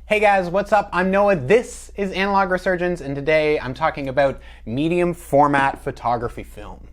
Hey guys, what's up? I'm Noah, this is Analog Resurgence, and today I'm talking about medium format photography film.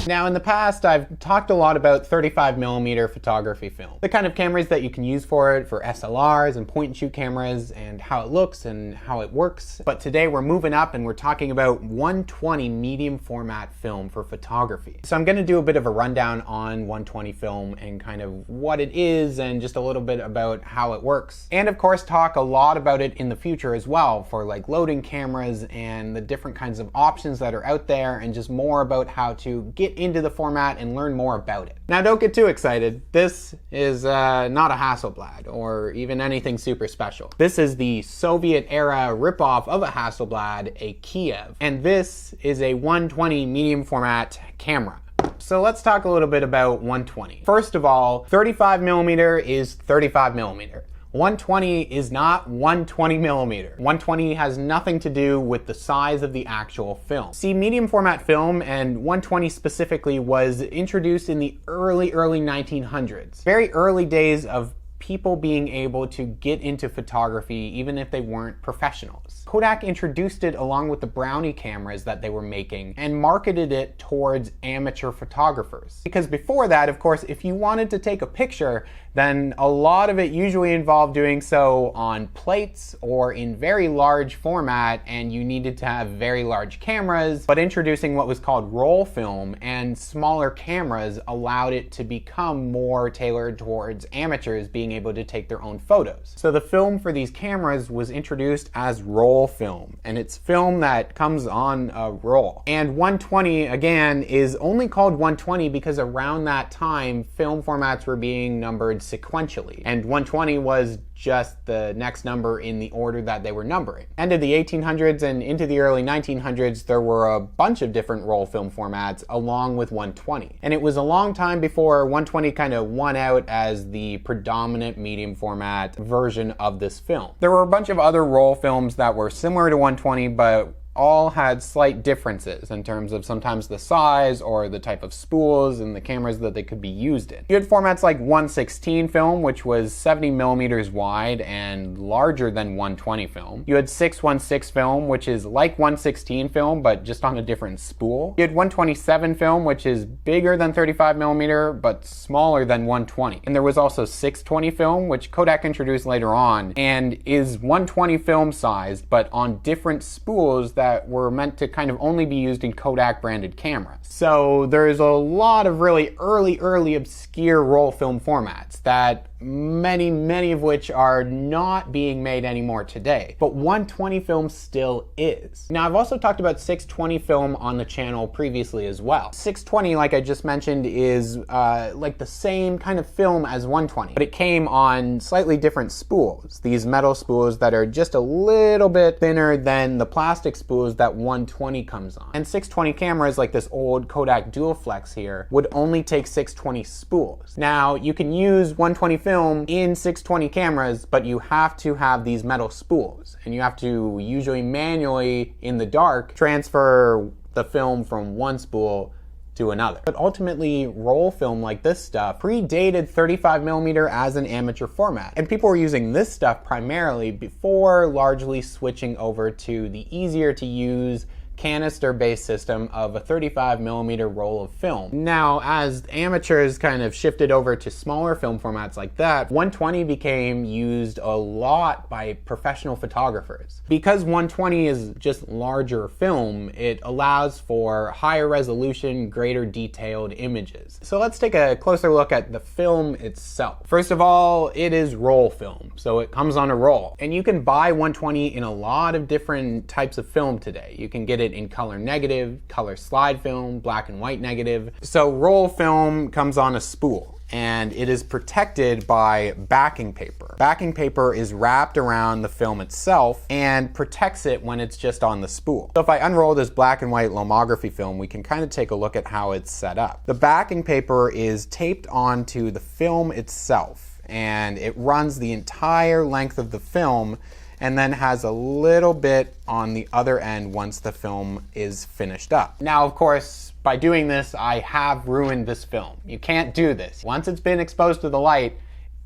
Now in the past, I've talked a lot about 35mm photography film. The kind of cameras that you can use for it, for SLRs and point and shoot cameras, and how it looks and how it works. But today we're moving up and we're talking about 120 medium format film for photography. So I'm gonna do a bit of a rundown on 120 film and kind of what it is and just a little bit about how it works. And of course talk a lot about it in the future as well for like loading cameras and the different kinds of options that are out there and just more about how to get into the format and learn more about it. Now don't get too excited. This is not a Hasselblad or even anything super special. This is the Soviet era ripoff of a Hasselblad, a Kiev. And this is a 120 medium format camera. So let's talk a little bit about 120. First of all, 35mm is 35mm. 120 is not 120mm. 120 has nothing to do with the size of the actual film. See, medium format film, and 120 specifically, was introduced in the early 1900s. Very early days of people being able to get into photography even if they weren't professionals. Kodak introduced it along with the Brownie cameras that they were making and marketed it towards amateur photographers. Because before that, of course, if you wanted to take a picture, then a lot of it usually involved doing so on plates or in very large format, and you needed to have very large cameras. But introducing what was called roll film and smaller cameras allowed it to become more tailored towards amateurs being able to take their own photos. So the film for these cameras was introduced as roll film, and it's film that comes on a roll. And 120, again, is only called 120 because around that time, film formats were being numbered sequentially, and 120 was just the next number in the order that they were numbering. End of the 1800s and into the early 1900s, there were a bunch of different roll film formats along with 120. And it was a long time before 120 kind of won out as the predominant medium format version of this film. There were a bunch of other roll films that were similar to 120, but all had slight differences in terms of sometimes the size or the type of spools and the cameras that they could be used in. You had formats like 116 film, which was 70mm wide and larger than 120 film. You had 616 film, which is like 116 film, but just on a different spool. You had 127 film, which is bigger than 35mm, but smaller than 120. And there was also 620 film, which Kodak introduced later on, and is 120 film sized, but on different spools that were meant to kind of only be used in Kodak branded cameras. So there's a lot of really early obscure roll film formats that many of which are not being made anymore today. But 120 film still is. Now I've also talked about 620 film on the channel previously as well. 620, like I just mentioned, is like the same kind of film as 120, but it came on slightly different spools. These metal spools that are just a little bit thinner than the plastic spools that 120 comes on. And 620 cameras like this old Kodak Dual Flex here would only take 620 spools. Now you can use 120 film in 620 cameras, but you have to have these metal spools, and you have to usually manually in the dark transfer the film from one spool to another. But ultimately, roll film like this stuff predated 35mm as an amateur format, and people were using this stuff primarily before largely switching over to the easier to use canister-based system of a 35mm roll of film. Now, as amateurs kind of shifted over to smaller film formats like that, 120 became used a lot by professional photographers. Because 120 is just larger film, it allows for higher resolution, greater detailed images. So let's take a closer look at the film itself. First of all, it is roll film, so it comes on a roll. And you can buy 120 in a lot of different types of film today. You can get it in color negative, color slide film, black and white negative. So roll film comes on a spool, and it is protected by backing paper. Backing paper is wrapped around the film itself and protects it when it's just on the spool. So if I unroll this black and white lomography film, we can kind of take a look at how it's set up. The backing paper is taped onto the film itself, and it runs the entire length of the film and then has a little bit on the other end once the film is finished up. Now, of course, by doing this, I have ruined this film. You can't do this. Once it's been exposed to the light,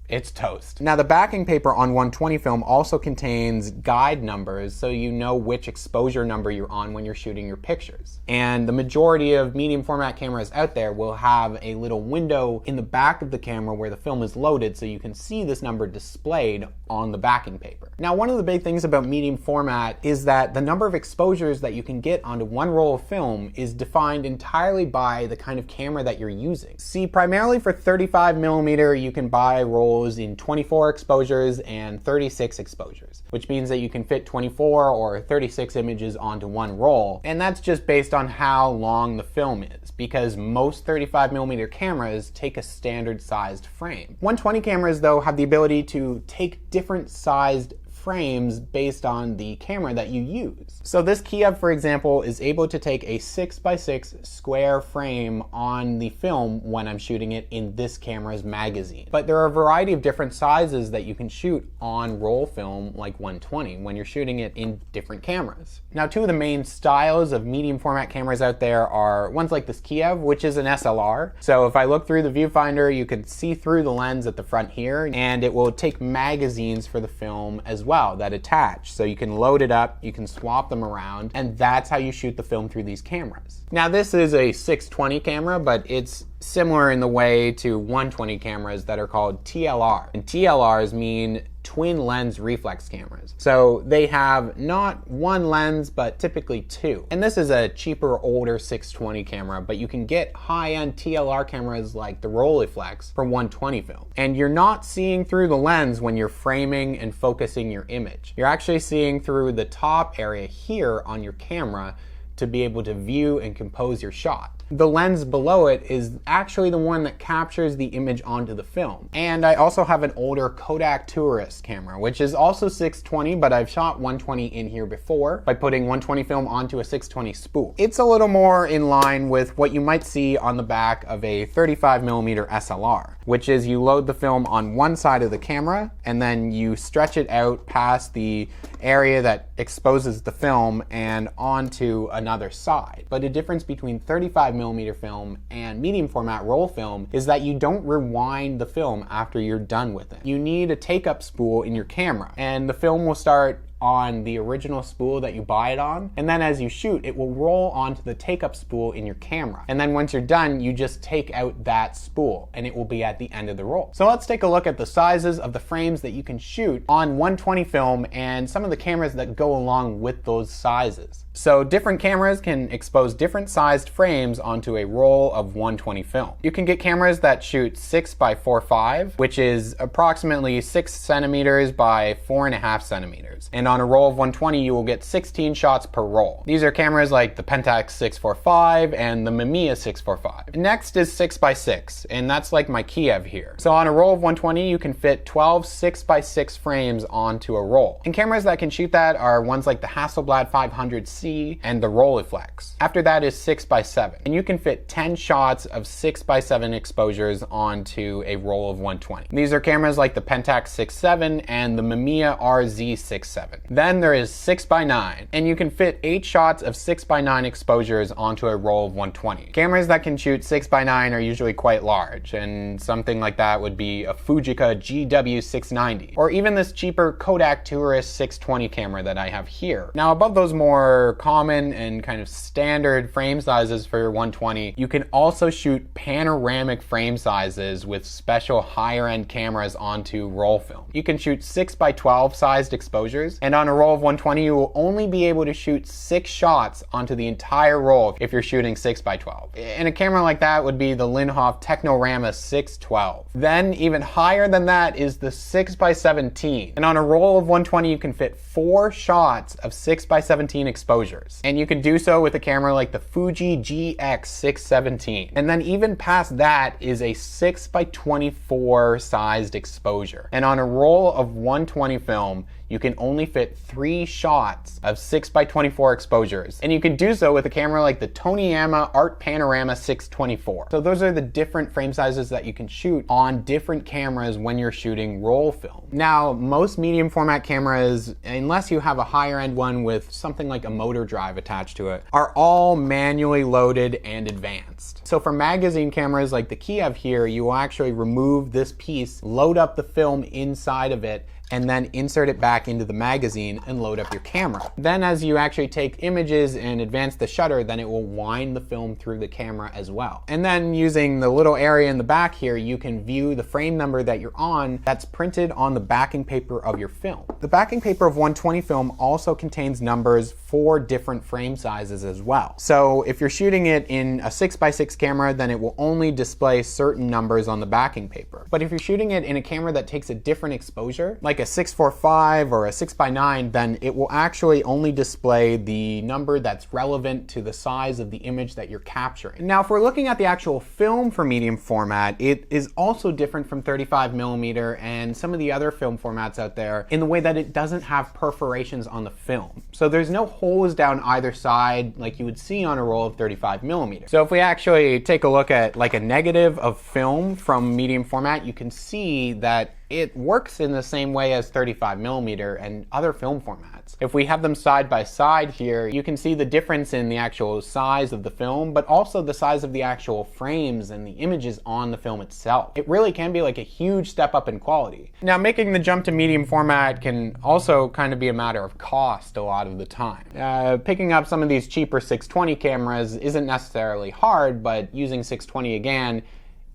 it's toast. Now, the backing paper on 120 film also contains guide numbers so you know which exposure number you're on when you're shooting your pictures. And the majority of medium format cameras out there will have a little window in the back of the camera where the film is loaded so you can see this number displayed on the backing paper. Now, one of the big things about medium format is that the number of exposures that you can get onto one roll of film is defined entirely by the kind of camera that you're using. See, primarily for 35mm, you can buy rolls in 24 exposures and 36 exposures, which means that you can fit 24 or 36 images onto one roll. And that's just based on how long the film is, because most 35mm cameras take a standard sized frame. 120 cameras, though, have the ability to take different sized frames based on the camera that you use. So this Kiev, for example, is able to take a 6x6 square frame on the film when I'm shooting it in this camera's magazine. But there are a variety of different sizes that you can shoot on roll film like 120 when you're shooting it in different cameras. Now, two of the main styles of medium format cameras out there are ones like this Kiev, which is an SLR. So if I look through the viewfinder, you can see through the lens at the front here, and it will take magazines for the film as well that attach. So you can load it up, you can swap them around, and that's how you shoot the film through these cameras. Now, this is a 620 camera, but it's similar in the way to 120 cameras that are called TLR. And TLRs mean twin lens reflex cameras. So they have not one lens, but typically two. And this is a cheaper, older 620 camera, but you can get high-end TLR cameras like the Rolleiflex for 120 film. And you're not seeing through the lens when you're framing and focusing your image. You're actually seeing through the top area here on your camera to be able to view and compose your shot. The lens below it is actually the one that captures the image onto the film. And I also have an older Kodak Tourist camera, which is also 620, but I've shot 120 in here before by putting 120 film onto a 620 spool. It's a little more in line with what you might see on the back of a 35mm SLR, which is you load the film on one side of the camera and then you stretch it out past the area that exposes the film and onto another side. But the difference between 35mm film and medium format roll film is that you don't rewind the film after you're done with it. You need a take-up spool in your camera, and the film will start on the original spool that you buy it on, and then as you shoot, it will roll onto the take-up spool in your camera. And then once you're done, you just take out that spool, and it will be at the end of the roll. So let's take a look at the sizes of the frames that you can shoot on 120 film and some of the cameras that go along with those sizes. So different cameras can expose different sized frames onto a roll of 120 film. You can get cameras that shoot 6x4.5, which is approximately 6 centimeters by 4.5 centimeters. And on a roll of 120, you will get 16 shots per roll. These are cameras like the Pentax 645 and the Mamiya 645. Next is 6x6, and that's like my Kiev here. So on a roll of 120, you can fit 12 6x6 frames onto a roll. And cameras that can shoot that are ones like the Hasselblad 500C and the Rolleiflex. After that is 6x7, and you can fit 10 shots of 6x7 exposures onto a roll of 120. These are cameras like the Pentax 6.7 and the Mamiya RZ6.7. Then there is 6x9, and you can fit 8 shots of 6x9 exposures onto a roll of 120. Cameras that can shoot 6x9 are usually quite large, and something like that would be a Fujica GW690, or even this cheaper Kodak Tourist 620 camera that I have here. Now, above those more common and kind of standard frame sizes for your 120, you can also shoot panoramic frame sizes with special higher end cameras onto roll film. You can shoot 6x12 sized exposures, and on a roll of 120, you will only be able to shoot 6 shots onto the entire roll if you're shooting 6x12. And a camera like that would be the Linhof Technorama 612. Then even higher than that is the 6x17. And on a roll of 120, you can fit 4 shots of 6x17 exposures. And you can do so with a camera like the Fuji GX617. And then even past that is a 6x24 sized exposure. And on a roll of 120 film, you can only fit 3 shots of 6x24 exposures. And you can do so with a camera like the Tonyama Art Panorama 624. So those are the different frame sizes that you can shoot on different cameras when you're shooting roll film. Now, most medium format cameras, unless you have a higher end one with something like a motor drive attached to it, are all manually loaded and advanced. So for magazine cameras like the Kiev here, you will actually remove this piece, load up the film inside of it, and then insert it back into the magazine and load up your camera. Then as you actually take images and advance the shutter, then it will wind the film through the camera as well. And then using the little area in the back here, you can view the frame number that you're on that's printed on the backing paper of your film. The backing paper of 120 film also contains numbers for different frame sizes as well. So if you're shooting it in a 6x6 camera, then it will only display certain numbers on the backing paper. But if you're shooting it in a camera that takes a different exposure, like a 645 or a 6x9, then it will actually only display the number that's relevant to the size of the image that you're capturing. Now, if we're looking at the actual film for medium format, it is also different from 35mm and some of the other film formats out there in the way that it doesn't have perforations on the film. So there's no holes down either side like you would see on a roll of 35mm. So if we actually take a look at like a negative of film from medium format, you can see that it works in the same way as 35mm and other film formats. If we have them side by side here, you can see the difference in the actual size of the film, but also the size of the actual frames and the images on the film itself. It really can be like a huge step up in quality. Now, making the jump to medium format can also kind of be a matter of cost a lot of the time. Picking up some of these cheaper 620 cameras isn't necessarily hard, but using 620 again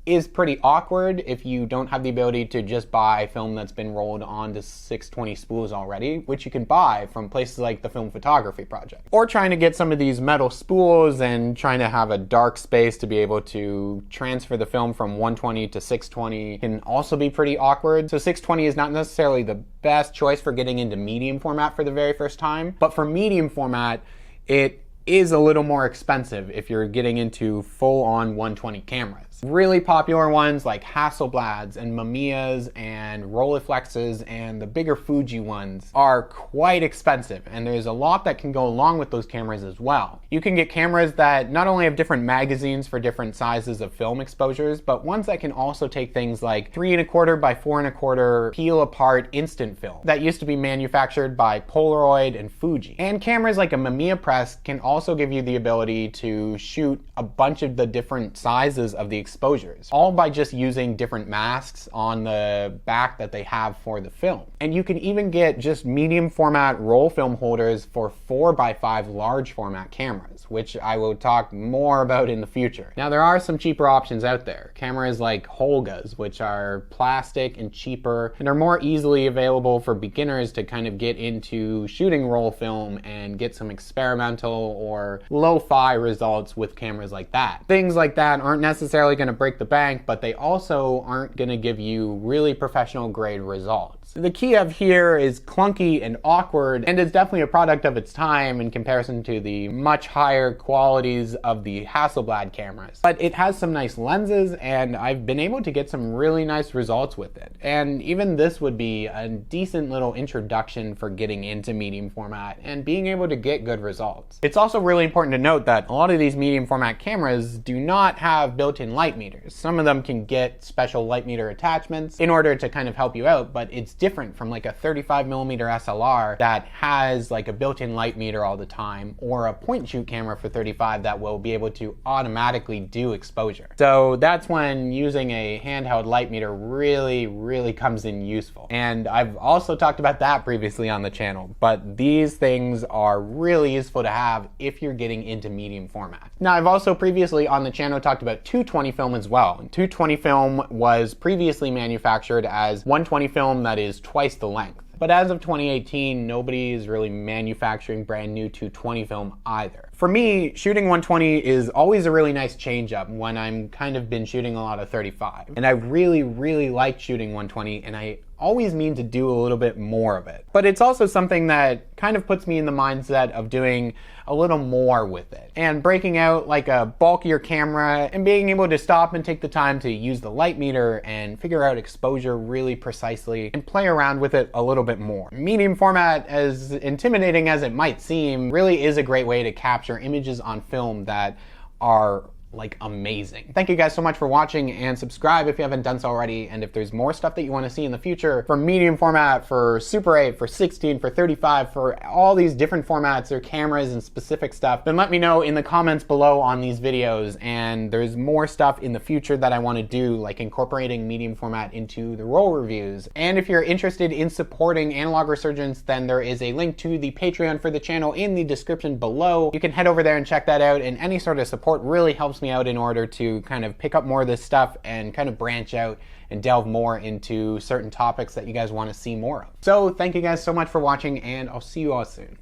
is pretty awkward if you don't have the ability to just buy film that's been rolled onto 620 spools already, which you can buy from places like the Film Photography Project. Or trying to get some of these metal spools and trying to have a dark space to be able to transfer the film from 120 to 620 can also be pretty awkward. So 620 is not necessarily the best choice for getting into medium format for the very first time, but for medium format, it is a little more expensive if you're getting into full-on 120 cameras. Really popular ones like Hasselblads and Mamiyas and Rolleiflexes and the bigger Fuji ones are quite expensive, and there's a lot that can go along with those cameras as well. You can get cameras that not only have different magazines for different sizes of film exposures, but ones that can also take things like 3¼ by 4¼ peel apart instant film that used to be manufactured by Polaroid and Fuji. And cameras like a Mamiya press can also give you the ability to shoot a bunch of the different sizes of the exposures, all by just using different masks on the back that they have for the film. And you can even get just medium format roll film holders for 4x5 large format cameras, which I will talk more about in the future. Now, there are some cheaper options out there. Cameras like Holgas, which are plastic and cheaper and are more easily available for beginners to kind of get into shooting roll film and get some experimental or lo-fi results with cameras like that. Things like that aren't necessarily going to break the bank, but they also aren't going to give you really professional grade results. The Kiev here is clunky and awkward, and is definitely a product of its time in comparison to the much higher qualities of the Hasselblad cameras. But it has some nice lenses, and I've been able to get some really nice results with it. And even this would be a decent little introduction for getting into medium format and being able to get good results. It's also really important to note that a lot of these medium format cameras do not have built-in light meters. Some of them can get special light meter attachments in order to kind of help you out, but it's different from like a 35mm SLR that has like a built-in light meter all the time, or a point and shoot camera for 35 that will be able to automatically do exposure. So that's when using a handheld light meter really comes in useful. And I've also talked about that previously on the channel, but these things are really useful to have if you're getting into medium format. Now, I've also previously on the channel talked about 220 film as well. And 220 film was previously manufactured as 120 film that is twice the length. But as of 2018, nobody is really manufacturing brand new 220 film either. For me, shooting 120 is always a really nice change up when I'm kind of been shooting a lot of 35. And I really like shooting 120, and I always mean to do a little bit more of it. But it's also something that kind of puts me in the mindset of doing a little more with it and breaking out like a bulkier camera and being able to stop and take the time to use the light meter and figure out exposure really precisely and play around with it a little bit more. Medium format, as intimidating as it might seem, really is a great way to capture images on film that are like amazing. Thank you guys so much for watching, and subscribe if you haven't done so already. And if there's more stuff that you want to see in the future for medium format, for Super 8, for 16, for 35, for all these different formats or cameras and specific stuff, then let me know in the comments below on these videos. And there's more stuff in the future that I want to do, like incorporating medium format into the roll reviews. And if you're interested in supporting Analog Resurgence, then there is a link to the Patreon for the channel in the description below. You can head over there and check that out, and any sort of support really helps me out in order to kind of pick up more of this stuff and kind of branch out and delve more into certain topics that you guys want to see more of. So thank you guys so much for watching, and I'll see you all soon.